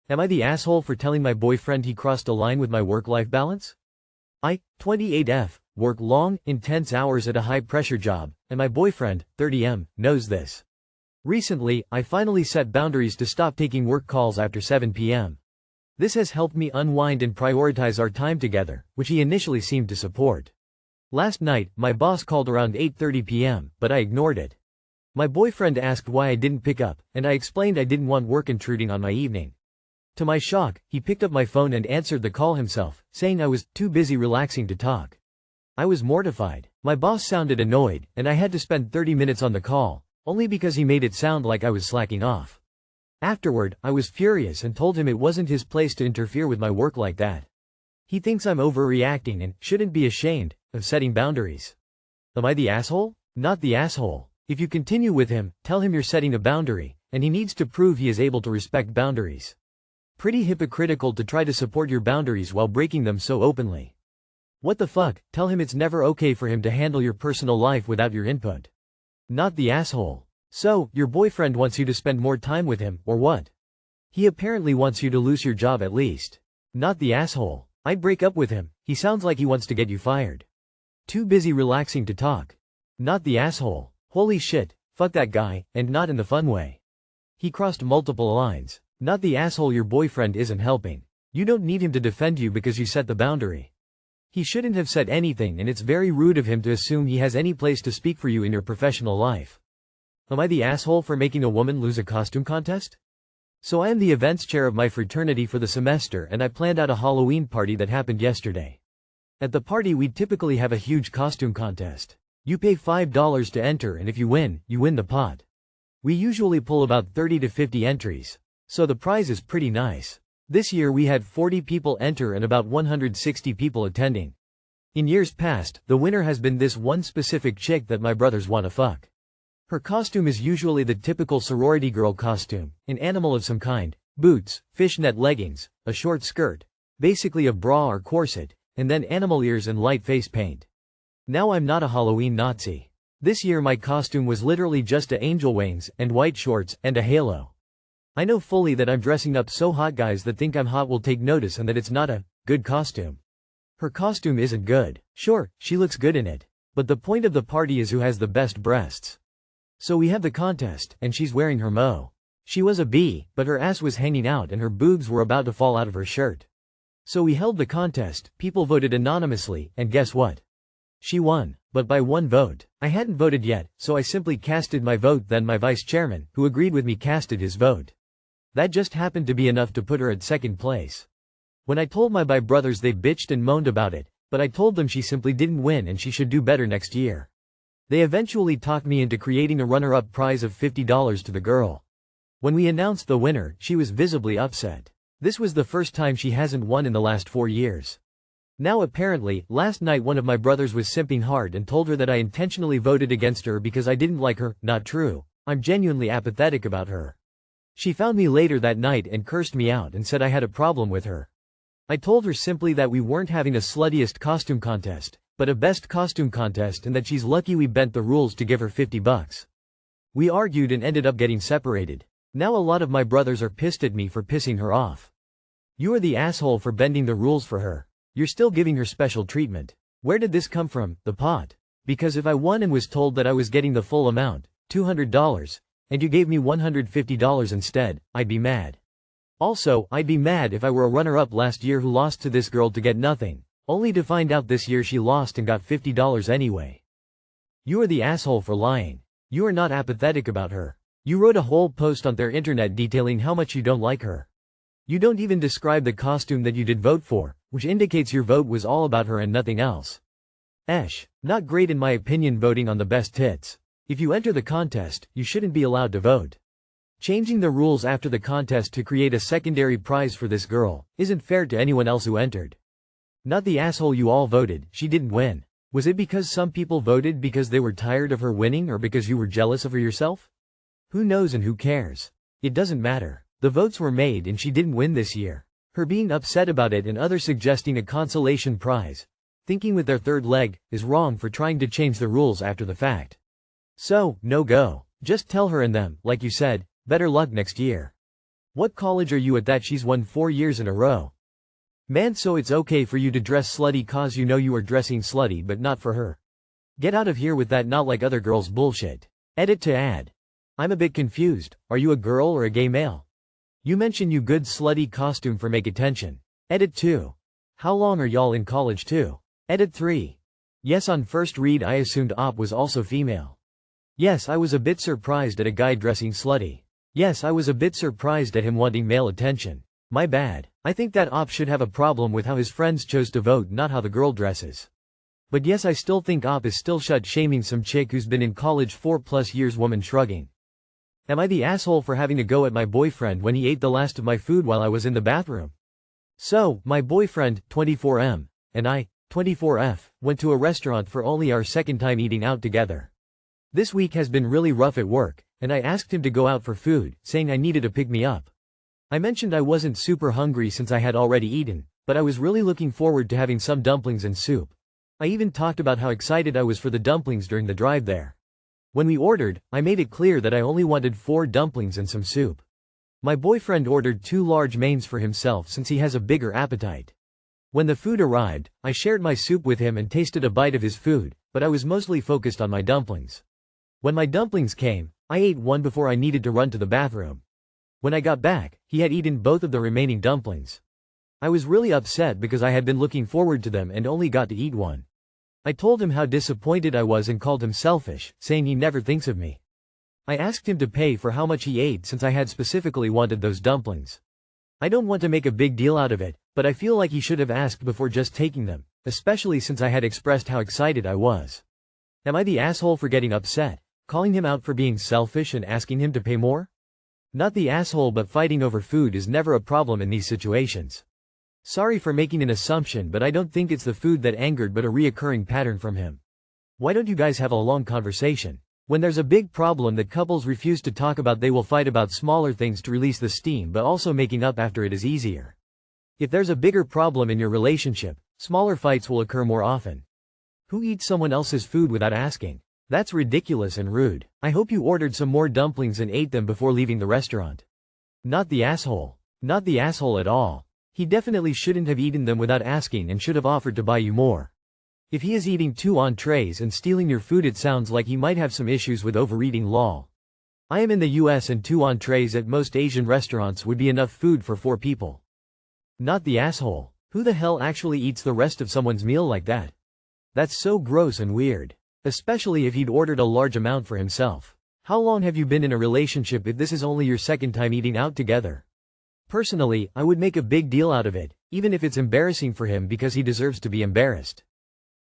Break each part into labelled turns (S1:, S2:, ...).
S1: Am I the asshole for telling my boyfriend he crossed a line with my work-life balance? I, 28F, work long, intense hours at a high-pressure job, and my boyfriend, 30M, knows this. Recently, I finally set boundaries to stop taking work calls after 7 p.m. This has helped me unwind and prioritize our time together, which he initially seemed to support. Last night, my boss called around 8:30 p.m., but I ignored it. My boyfriend asked why I didn't pick up, and I explained I didn't want work intruding on my evening. To my shock, he picked up my phone and answered the call himself, saying I was too busy relaxing to talk. I was mortified. My boss sounded annoyed, and I had to spend 30 minutes on the call, only because he made it sound like I was slacking off. Afterward, I was furious and told him it wasn't his place to interfere with my work like that. He thinks I'm overreacting and shouldn't be ashamed of setting boundaries. Am I the asshole? Not the asshole. If you continue with him, tell him you're setting a boundary, and he needs to prove he is able to respect boundaries. Pretty hypocritical to try to support your boundaries while breaking them so openly. What the fuck, tell him it's never okay for him to handle your personal life without your input. Not the asshole. So, your boyfriend wants you to spend more time with him, or what? He apparently wants you to lose your job at least. Not the asshole. I'd break up with him, he sounds like he wants to get you fired. Too busy relaxing to talk. Not the asshole. Holy shit, fuck that guy, and not in the fun way. He crossed multiple lines. Not the asshole, your boyfriend isn't helping. You don't need him to defend you because you set the boundary. He shouldn't have said anything, and it's very rude of him to assume he has any place to speak for you in your professional life. Am I the asshole for making a woman lose a costume contest? So I am the events chair of my fraternity for the semester, and I planned out a Halloween party that happened yesterday. At the party we typically have a huge costume contest. You pay $5 to enter, and if you win the pot. We usually pull about 30 to 50 entries. So the prize is pretty nice. This year we had 40 people enter and about 160 people attending. In years past, the winner has been this one specific chick that my brothers wanna fuck. Her costume is usually the typical sorority girl costume, an animal of some kind, boots, fishnet leggings, a short skirt, basically a bra or corset, and then animal ears and light face paint. Now I'm not a Halloween Nazi. This year my costume was literally just a angel wings and white shorts and a halo. I know fully that I'm dressing up so hot guys that think I'm hot will take notice and that it's not a good costume. Her costume isn't good. Sure, she looks good in it. But the point of the party is who has the best breasts. So we have the contest, and she's wearing her mo. She was a B, but her ass was hanging out and her boobs were about to fall out of her shirt. So we held the contest, people voted anonymously, and guess what? She won, but by one vote. I hadn't voted yet, so I simply casted my vote, then my vice chairman, who agreed with me, casted his vote. That just happened to be enough to put her at second place. When I told my brothers they bitched and moaned about it, but I told them she simply didn't win and she should do better next year. They eventually talked me into creating a runner-up prize of $50 to the girl. When we announced the winner, she was visibly upset. This was the first time she hasn't won in the last 4 years. Now apparently, last night one of my brothers was simping hard and told her that I intentionally voted against her because I didn't like her. Not true. I'm genuinely apathetic about her. She found me later that night and cursed me out and said I had a problem with her. I told her simply that we weren't having a sluttiest costume contest, but a best costume contest, and that she's lucky we bent the rules to give her $50. We argued and ended up getting separated. Now a lot of my brothers are pissed at me for pissing her off. You are the asshole for bending the rules for her. You're still giving her special treatment. Where did this come from, the pot? Because if I won and was told that I was getting the full amount, $200, and you gave me $150 instead, I'd be mad. Also, I'd be mad if I were a runner-up last year who lost to this girl to get nothing, only to find out this year she lost and got $50 anyway. You are the asshole for lying. You are not apathetic about her. You wrote a whole post on their internet detailing how much you don't like her. You don't even describe the costume that you did vote for, which indicates your vote was all about her and nothing else. Not great in my opinion voting on the best tits. If you enter the contest, you shouldn't be allowed to vote. Changing the rules after the contest to create a secondary prize for this girl isn't fair to anyone else who entered. Not the asshole, you all voted, she didn't win. Was it because some people voted because they were tired of her winning or because you were jealous of her yourself? Who knows and who cares? It doesn't matter. The votes were made and she didn't win this year. Her being upset about it and others suggesting a consolation prize, thinking with their third leg, is wrong for trying to change the rules after the fact. So, no go. Just tell her and them, like you said, better luck next year. What college are you at that she's won 4 years in a row? Man, so it's okay for you to dress slutty cause you know you are dressing slutty but not for her. Get out of here with that not like other girls bullshit. Edit to add. I'm a bit confused, are you a girl or a gay male? You mention you good slutty costume for make attention. Edit 2. How long are y'all in college too? Edit 3. Yes, on first read I assumed Op was also female. Yes, I was a bit surprised at a guy dressing slutty. Yes, I was a bit surprised at him wanting male attention. My bad. I think that Op should have a problem with how his friends chose to vote, not how the girl dresses. But yes, I still think Op is still shaming some chick who's been in college 4+ years. Woman shrugging. Am I the asshole for having to go at my boyfriend when he ate the last of my food while I was in the bathroom? So, my boyfriend, 24M, and I, 24F, went to a restaurant for only our second time eating out together. This week has been really rough at work, and I asked him to go out for food, saying I needed to pick me up. I mentioned I wasn't super hungry since I had already eaten, but I was really looking forward to having some dumplings and soup. I even talked about how excited I was for the dumplings during the drive there. When we ordered, I made it clear that I only wanted 4 dumplings and some soup. My boyfriend ordered 2 large mains for himself since he has a bigger appetite. When the food arrived, I shared my soup with him and tasted a bite of his food, but I was mostly focused on my dumplings. When my dumplings came, I ate one before I needed to run to the bathroom. When I got back, he had eaten both of the remaining dumplings. I was really upset because I had been looking forward to them and only got to eat one. I told him how disappointed I was and called him selfish, saying he never thinks of me. I asked him to pay for how much he ate since I had specifically wanted those dumplings. I don't want to make a big deal out of it, but I feel like he should have asked before just taking them, especially since I had expressed how excited I was. Am I the asshole for getting upset, calling him out for being selfish and asking him to pay more? Not the asshole, but fighting over food is never a problem in these situations. Sorry for making an assumption, but I don't think it's the food that angered but a reoccurring pattern from him. Why don't you guys have a long conversation? When there's a big problem that couples refuse to talk about, they will fight about smaller things to release the steam, but also making up after it is easier. If there's a bigger problem in your relationship, smaller fights will occur more often. Who eats someone else's food without asking? That's ridiculous and rude. I hope you ordered some more dumplings and ate them before leaving the restaurant. Not the asshole. Not the asshole at all. He definitely shouldn't have eaten them without asking and should have offered to buy you more. If he is eating 2 entrees and stealing your food, it sounds like he might have some issues with overeating. Lol. I am in the US and 2 entrees at most Asian restaurants would be enough food for 4 people. Not the asshole. Who the hell actually eats the rest of someone's meal like that? That's so gross and weird. Especially if he'd ordered a large amount for himself. How long have you been in a relationship if this is only your second time eating out together? Personally, I would make a big deal out of it, even if it's embarrassing for him because he deserves to be embarrassed.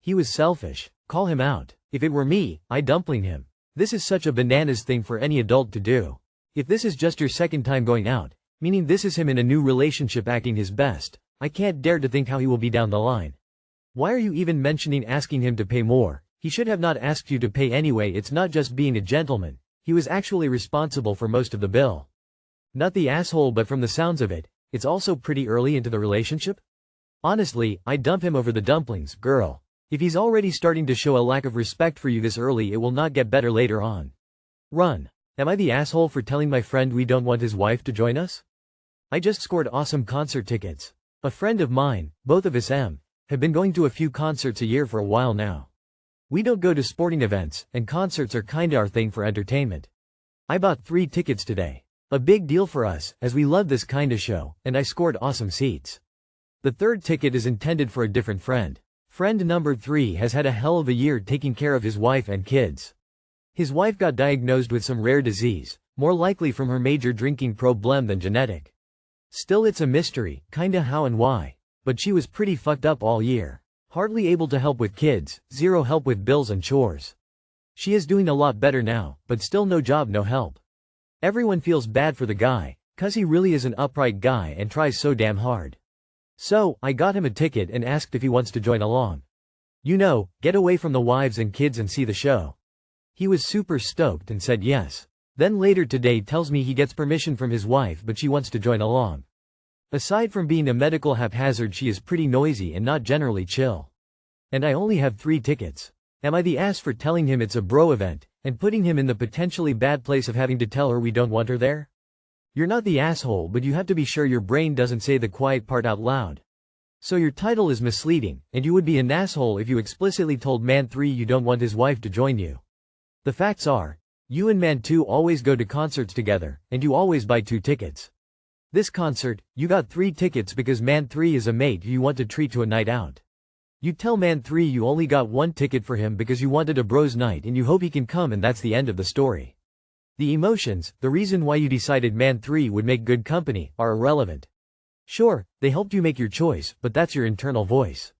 S1: He was selfish. Call him out. If it were me, I'd dumpling him. This is such a bananas thing for any adult to do. If this is just your second time going out, meaning this is him in a new relationship acting his best, I can't dare to think how he will be down the line. Why are you even mentioning asking him to pay more? He should have not asked you to pay anyway. It's not just being a gentleman. He was actually responsible for most of the bill. Not the asshole, but from the sounds of it, it's also pretty early into the relationship? Honestly, I'd dump him over the dumplings, girl. If he's already starting to show a lack of respect for you this early, it will not get better later on. Run. Am I the asshole for telling my friend we don't want his wife to join us? I just scored awesome concert tickets. A friend of mine, both of us have been going to a few concerts a year for a while now. We don't go to sporting events, and concerts are kinda our thing for entertainment. I bought 3 tickets today. A big deal for us, as we love this kinda show, and I scored awesome seats. The 3rd ticket is intended for a different friend. Friend number 3 has had a hell of a year taking care of his wife and kids. His wife got diagnosed with some rare disease, more likely from her major drinking problem than genetic. Still, it's a mystery, kinda how and why, but she was pretty fucked up all year. Hardly able to help with kids, zero help with bills and chores. She is doing a lot better now, but still no job, no help. Everyone feels bad for the guy, 'cause he really is an upright guy and tries so damn hard. So, I got him a ticket and asked if he wants to join along. You know, get away from the wives and kids and see the show. He was super stoked and said yes. Then later today tells me he gets permission from his wife, but she wants to join along. Aside from being a medical haphazard, she is pretty noisy and not generally chill. And I only have 3 tickets. Am I the ass for telling him it's a bro event, and putting him in the potentially bad place of having to tell her we don't want her there? You're not the asshole, but you have to be sure your brain doesn't say the quiet part out loud. So your title is misleading, and you would be an asshole if you explicitly told man 3 you don't want his wife to join you. The facts are, you and man 2 always go to concerts together, and you always buy 2 tickets. This concert, you got 3 tickets because man 3 is a mate you want to treat to a night out. You tell man 3 you only got 1 ticket for him because you wanted a bros night and you hope he can come, and that's the end of the story. The emotions, the reason why you decided man 3 would make good company, are irrelevant. Sure, they helped you make your choice, but that's your internal voice.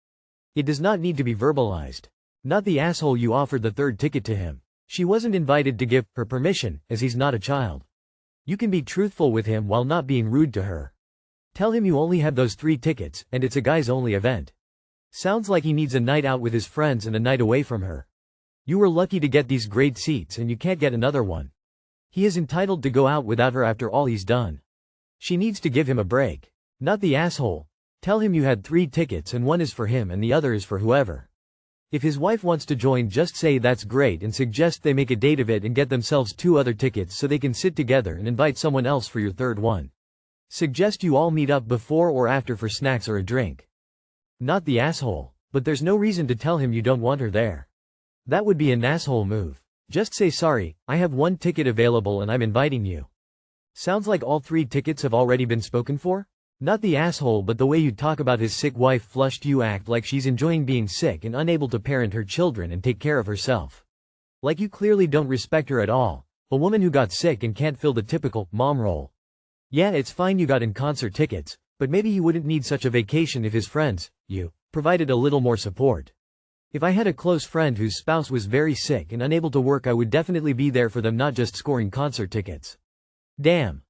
S1: It does not need to be verbalized. Not the asshole you offered the 3rd ticket to him. She wasn't invited to give her permission, as he's not a child. You can be truthful with him while not being rude to her. Tell him you only have those 3 tickets, and it's a guys only event. Sounds like he needs a night out with his friends and a night away from her. You were lucky to get these great seats and you can't get another one. He is entitled to go out without her after all he's done. She needs to give him a break. Not the asshole. Tell him you had 3 tickets and one is for him and the other is for whoever. If his wife wants to join, just say that's great and suggest they make a date of it and get themselves 2 other tickets so they can sit together, and invite someone else for your 3rd one. Suggest you all meet up before or after for snacks or a drink. Not the asshole. But there's no reason to tell him you don't want her there. That would be an asshole move. Just say sorry, I have 1 ticket available and I'm inviting you. Sounds like all 3 tickets have already been spoken for? Not the asshole, but the way you talk about his sick wife flushed, you act like she's enjoying being sick and unable to parent her children and take care of herself. Like you clearly don't respect her at all. A woman who got sick and can't fill the typical mom role. Yeah, it's fine you got in concert tickets, but maybe he wouldn't need such a vacation if his friends, you, provided a little more support. If I had a close friend whose spouse was very sick and unable to work, I would definitely be there for them, not just scoring concert tickets. Damn.